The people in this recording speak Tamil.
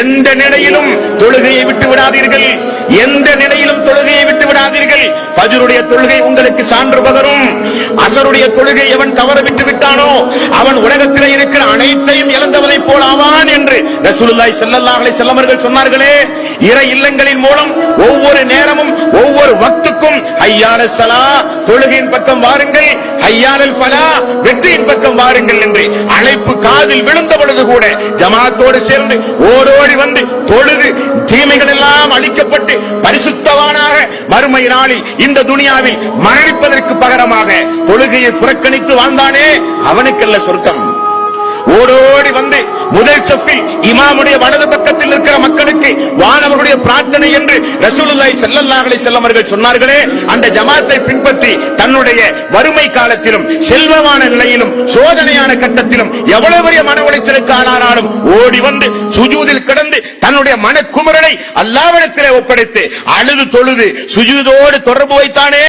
எந்த நிலையிலும் தொழுகையை விட்டு விடாதீர்கள், எந்த நிலையிலும் தொழுகையை விட்டு விடாதீர்கள். ஃபஜ்ருடைய தொழுகை உங்களுக்கு சான்று பகரும். அஸருடைய தொழுகை எவன் தவற விட்டு விட்டானோ அவன் உலகத்தில் இருக்கிற அனைத்தையும் இழந்தவனை போல் ஆவான் என்று ரசூலுல்லாஹி ஸல்லல்லாஹு அலைஹி வஸல்லம் அவர்கள் சொன்னார்களே. இறை இல்லங்களின் மூலம் ஒவ்வொரு நேரமும் ஒவ்வொரு வக்துக்கும் ஹய்யாலஸ் ஸலா தொழுகையின் பக்கம் வாருங்கள், ஹய்யாலல் ஃபலா வெற்றியின் பக்கம் வாருங்கள் என்று அழைப்பு காதில் விழுந்த பொழுது கூட ஜமாத்தோடு சேர்ந்து ஓடோடி வந்து தொழுது தீமைகள் எல்லாம் அழிக்கப்பட்டு பரிசுத்தவானாக மறுமை நாளில் இந்த துனியாவில் மரணிப்பதற்கு பகரமாக தொழுகையை புறக்கணித்து வாழ்ந்தானே அவனுக்கல்ல சொர்க்கம். ஓடோடி வந்து முதல் சஃபில் இமாமுடைய வலது பக்கத்தில் இருக்கிற மக்களுக்கு வானவருடைய பிரார்த்தனை என்று ரசூலுல்லாஹி ஸல்லல்லாஹு அலைஹி வஸல்லம் அவர்கள் சொன்னார்களே. அந்த ஜமாத்தை பின்பற்றி தன்னுடைய வறுமை காலத்திலும் செல்வமான நிலையிலும் சோதனையான கட்டத்திலும் எவ்வளவு பெரிய மன உளைச்சலுக்கு ஆனாலும் ஓடி வந்து சுஜூதில் கிடந்து தன்னுடைய மனக்குமுறலை அல்லாஹ்விடத்திலே ஒப்படைத்து அழுது தொழுது சுஜூதோடு தொடர்பு வைத்தானே.